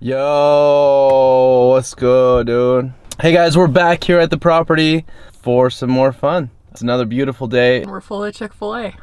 Yo, what's good, dude? Hey guys, we're back here at the property for some more fun. It's another beautiful day. We're full of Chick-fil-A.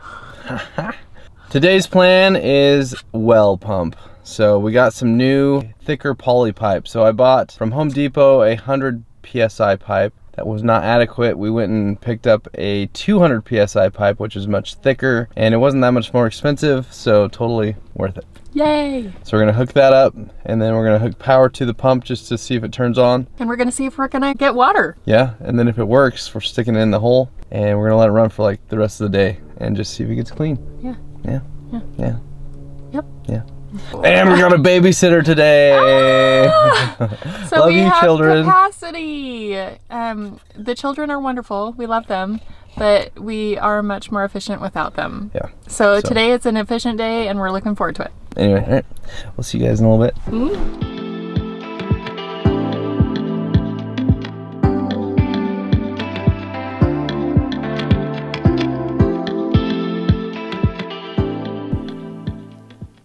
Today's plan is well pump. So we got some new thicker poly pipe. So I bought from Home Depot a 100 PSI pipe. That was not adequate. We went and picked up a 200 PSI pipe, which is much thicker, and it wasn't that much more expensive, so totally worth it. Yay! So we're gonna hook that up, and then we're gonna hook power to the pump just to see if it turns on. And we're gonna see if we're gonna get water. Yeah, and then if it works, we're sticking it in the hole, and we're gonna let it run for like the rest of the day, and just see if it gets clean. Yeah. Yeah. Yeah. Yeah. Yep. Yeah. And we got a babysitter today. So love we you, have children. capacity. The children are wonderful. We love them, but we are much more efficient without them. Yeah. So today it's an efficient day, and we're looking forward to it. Anyway, all right. We'll see you guys in a little bit. Mm-hmm.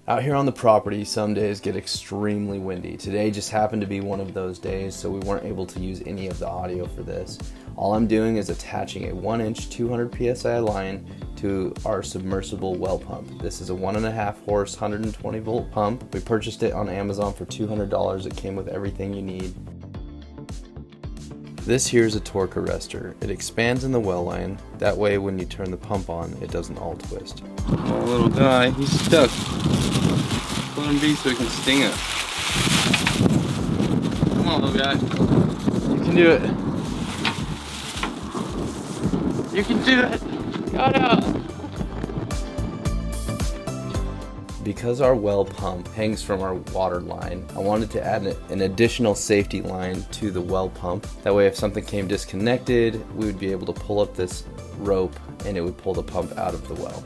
Out here on the property, some days get extremely windy. Today just happened to be one of those days, so we weren't able to use any of the audio for this. All I'm doing is attaching a 1-inch 200 PSI line to our submersible well pump. This is a 1.5 horse, 120 volt pump. We purchased it on Amazon for $200. It came with everything you need. This here is a torque arrestor. It expands in the well line. That way when you turn the pump on, it doesn't all twist. Oh, little guy, he's stuck. Let him be so he can sting it. Come on, little guy. You can do it. You can do it. Got out. Because our well pump hangs from our water line, I wanted to add an additional safety line to the well pump. That way if something came disconnected, we would be able to pull up this rope and it would pull the pump out of the well.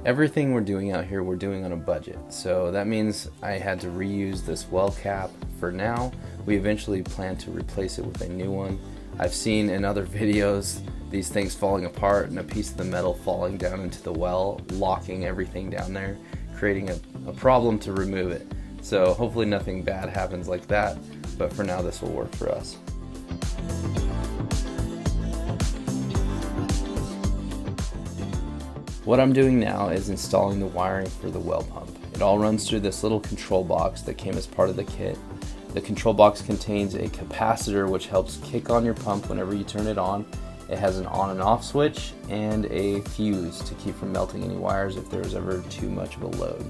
Everything we're doing out here, we're doing on a budget. So that means I had to reuse this well cap for now. We eventually plan to replace it with a new one. I've seen in other videos these things falling apart and a piece of the metal falling down into the well, locking everything down there, creating a problem to remove it. So hopefully nothing bad happens like that, but for now this will work for us. What I'm doing now is installing the wiring for the well pump. It all runs through this little control box that came as part of the kit. The control box contains a capacitor which helps kick on your pump whenever you turn it on. It has an on and off switch and a fuse to keep from melting any wires if there's ever too much of a load.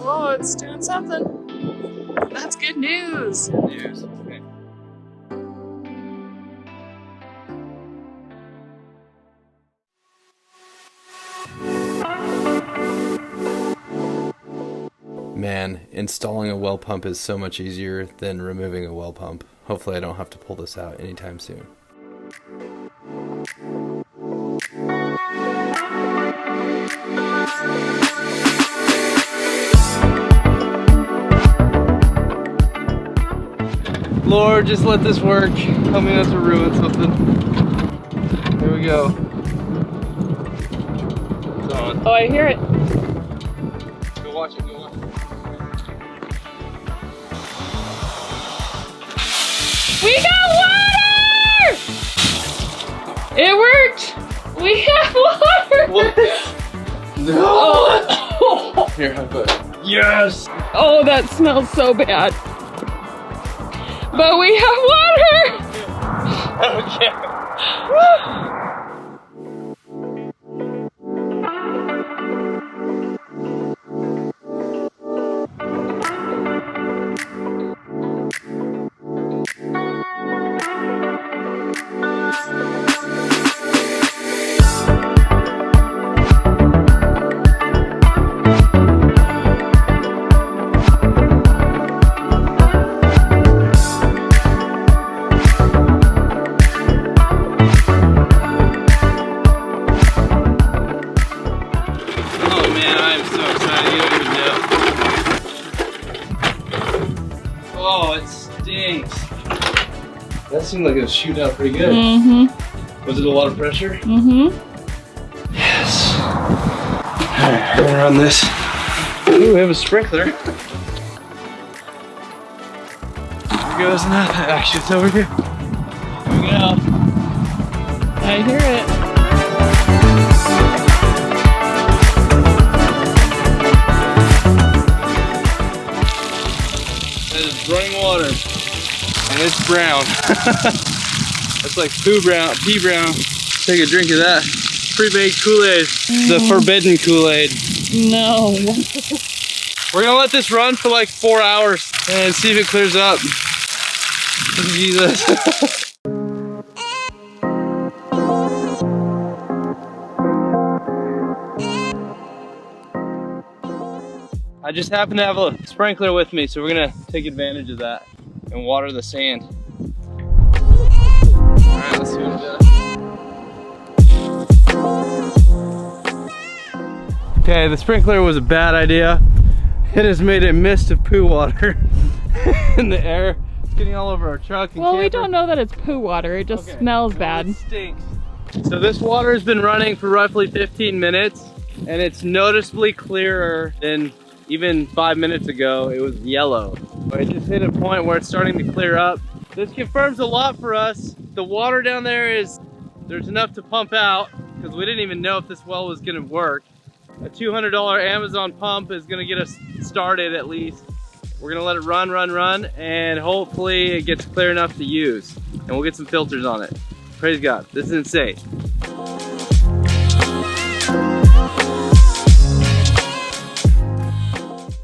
Whoa, it's doing something. That's good news. News. Okay. Man, installing a well pump is so much easier than removing a well pump. Hopefully I don't have to pull this out anytime soon. Lord, just let this work. Help me not to ruin something. Here we go. It's on. Oh, I hear it. Go watch it, go watch it. We got water! It worked! We have water! What? No! Oh. Here, high five. Yes! Oh, that smells so bad. But we have water! Okay. Oh, it stinks. That seemed like it was shooting out pretty good. Mm-hmm. Was it a lot of pressure? Mm-hmm. Yes. Alright, I'm gonna run this. Ooh, we have a sprinkler. Here goes nothing. Actually, it's over here. Here we go. I hear it. That is running water. And it's brown. It's like pea brown. Take a drink of that. Pre-made Kool-Aid. The forbidden Kool-Aid. No. We're gonna let this run for like 4 hours and see if it clears up. Jesus. I just happen to have a sprinkler with me, so we're gonna take advantage of that and water the sand. Alright, let's see what it does. Okay, the sprinkler was a bad idea. It has made a mist of poo water in the air. It's getting all over our truck and Well, camper. we don't know that it's poo water. It just smells bad. It stinks. So this water has been running for roughly 15 minutes and it's noticeably clearer than even 5 minutes ago. It was yellow. But it just hit a point where it's starting to clear up. This confirms a lot for us. The water down there there's enough to pump out because we didn't even know if this well was gonna work. A $200 Amazon pump is gonna get us started at least. We're gonna let it run, and hopefully it gets clear enough to use. And we'll get some filters on it. Praise God, this is insane.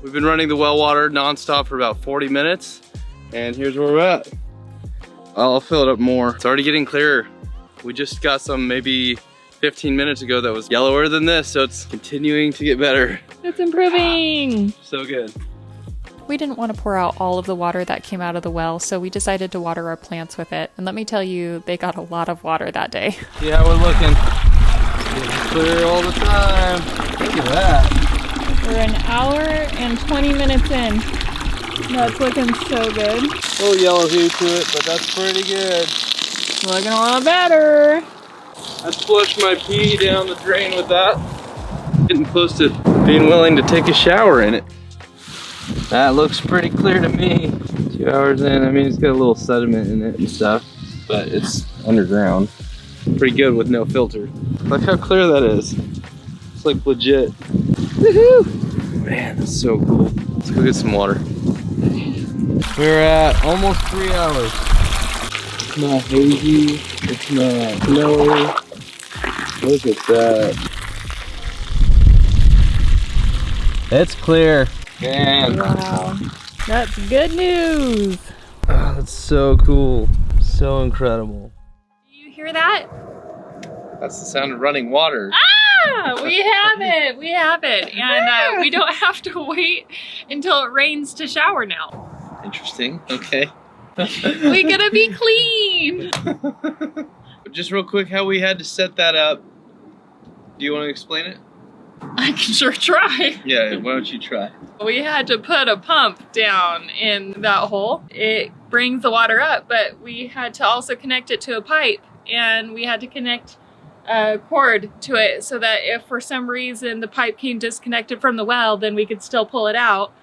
We've been running the well water nonstop for about 40 minutes, and here's where we're at. I'll fill it up more. It's already getting clearer. We just got some maybe 15 minutes ago that was yellower than this, so it's continuing to get better. It's improving. So good. We didn't want to pour out all of the water that came out of the well, so we decided to water our plants with it. And let me tell you, they got a lot of water that day. Yeah, we're looking. Getting clear all the time. Look at that. We're an hour and 20 minutes in. That's looking so good. A little yellow hue to it, but that's pretty good. Looking a lot better. I flushed my pee down the drain with that. Getting close to being willing to take a shower in it. That looks pretty clear to me. 2 hours in, I mean, it's got a little sediment in it and stuff, but it's underground. Pretty good with no filter. Look how clear that is. It's like legit. Woohoo! Man, that's so cool. Let's go get some water. We're at almost 3 hours. It's not hazy, it's not snowy. Look at that. It's clear. Man. Wow. That's good news. Oh, that's so cool. So incredible. Do you hear that? That's the sound of running water. Ah, we have it. We have it. And we don't have to wait until it rains to shower now. Interesting. Okay. We're gonna be clean. Just real quick, how we had to set that up. Do you want to explain it? I can sure try. Yeah, why don't you try? We had to put a pump down in that hole. It brings the water up, but we had to also connect it to a pipe, and we had to connect a cord to it so that if for some reason the pipe came disconnected from the well, then we could still pull it out.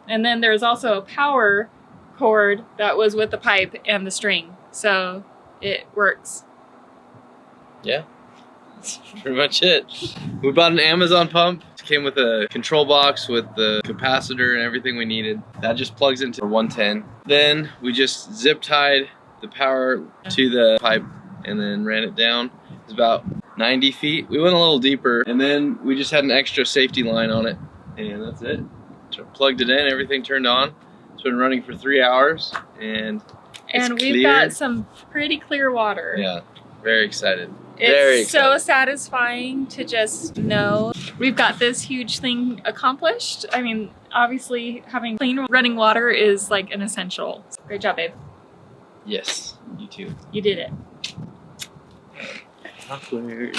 And then there's also a power cord that was with the pipe and the string, so it works. Yeah, that's pretty much it. We bought an Amazon pump. It came with a control box with the capacitor and everything we needed. That just plugs into 110. Then we just zip tied the power to the pipe and then ran it down. It's about 90 feet. We went a little deeper, and then we just had an extra safety line on it, and that's it. So plugged it in, everything turned on. It's been running for 3 hours, and it's we've clear. got some pretty clear water. Yeah, very excited. It's so satisfying to just know we've got this huge thing accomplished. I mean, obviously having clean running water is like an essential. Great job, babe. Yes, you too. You did it. Awkward.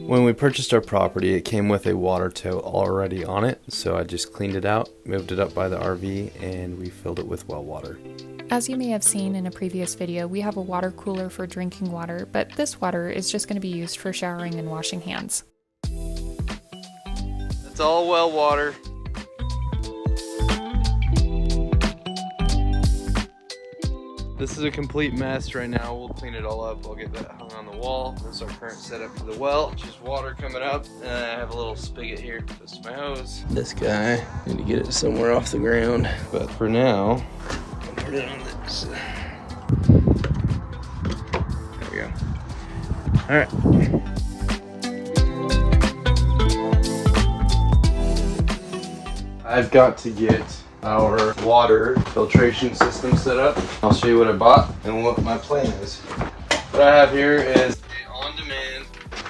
When we purchased our property, it came with a water tote already on it, so I just cleaned it out, moved it up by the RV, and refilled it with well water. As you may have seen in a previous video, we have a water cooler for drinking water, but this water is just going to be used for showering and washing hands. It's all well water. This is a complete mess right now. We'll clean it all up. I'll get that hung on the wall. This is our current setup for the well. Just water coming up. And I have a little spigot here. This is my hose. This guy, need to get it somewhere off the ground. But for now, I'll put it on this. There we go. All right. I've got to get our water filtration system set up. I'll show you what I bought and what my plan is. What I have here is an on-demand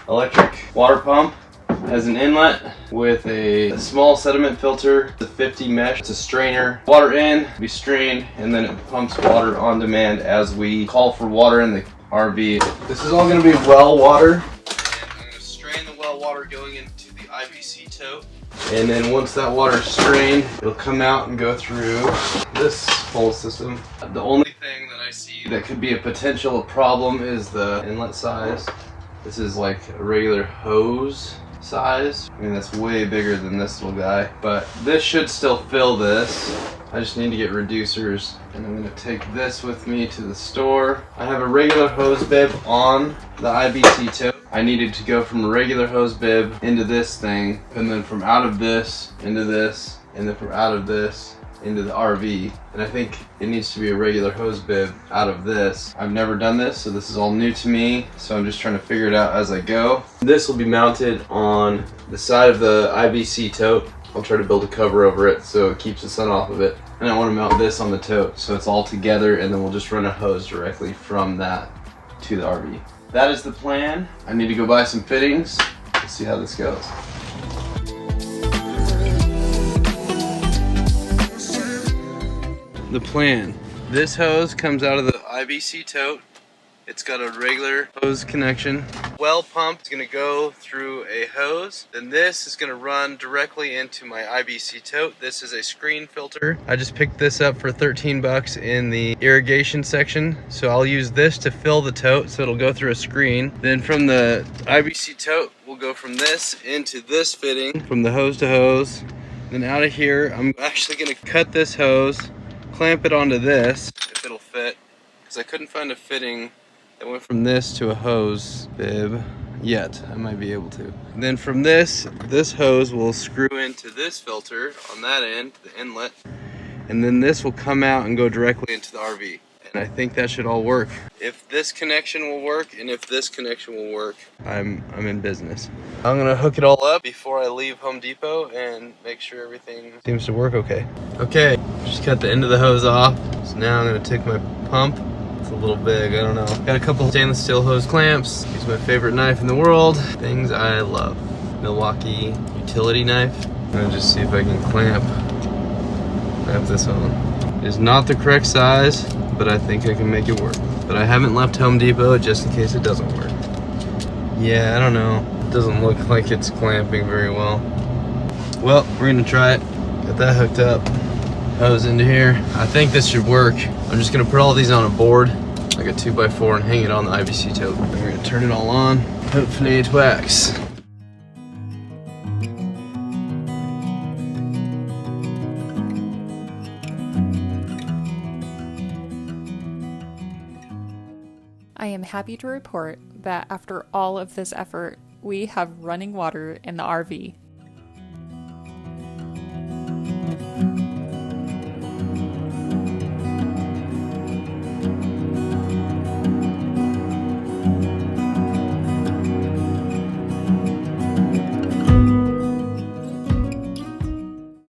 electric water pump. It has an inlet with a small sediment filter, the 50 mesh. It's a strainer. Water in, be strained, and then it pumps water on demand as we call for water in the RV. This is all going to be well water. And I'm going to strain the well water going into the IBC tote. And then once that water is strained, it'll come out and go through this whole system. The only thing that I see that could be a potential problem is the inlet size. This is like a regular hose size. I mean, that's way bigger than this little guy, but this should still fill this. I just need to get reducers, and I'm gonna take this with me to the store. I have a regular hose bib on the IBC tote. I needed to go from a regular hose bib into this thing, and then from out of this into this, and then from out of this into the RV. And I think it needs to be a regular hose bib out of this. I've never done this, so this is all new to me, so I'm just trying to figure it out as I go. This will be mounted on the side of the IBC tote. I'll try to build a cover over it so it keeps the sun off of it. And I want to mount this on the tote so it's all together, and then we'll just run a hose directly from that to the RV. That is the plan. I need to go buy some fittings. Let's see how this goes. The plan. This hose comes out of the IBC tote. It's got a regular hose connection. Well pump is gonna go through a hose. Then this is gonna run directly into my IBC tote. This is a screen filter. I just picked this up for 13 bucks in the irrigation section. So I'll use this to fill the tote so it'll go through a screen. Then from the IBC tote, we'll go from this into this fitting, from the hose to hose. Then out of here, I'm actually gonna cut this hose, clamp it onto this, if it'll fit, because I couldn't find a fitting that went from this to a hose bib yet. I might be able to. And then from this hose will screw into this filter on that end, the inlet, and then this will come out and go directly into the RV. And I think that should all work. If this connection will work, and if this connection will work, I'm in business. I'm gonna hook it all up before I leave Home Depot and make sure everything seems to work okay. Okay, just cut the end of the hose off. So now I'm gonna take my pump. It's a little big, I don't know. Got a couple stainless steel hose clamps. Use my favorite knife in the world. Things I love. Milwaukee utility knife. I'm gonna just see if I can clamp this on. It's not the correct size, but I think I can make it work. But I haven't left Home Depot just in case it doesn't work. Yeah, I don't know. It doesn't look like it's clamping very well. Well, we're gonna try it. Got that hooked up. Hose into here. I think this should work. I'm just gonna put all these on a board, like a 2x4, and hang it on the IBC tote. We're gonna turn it all on. Hopefully it works. I am happy to report that after all of this effort, we have running water in the RV.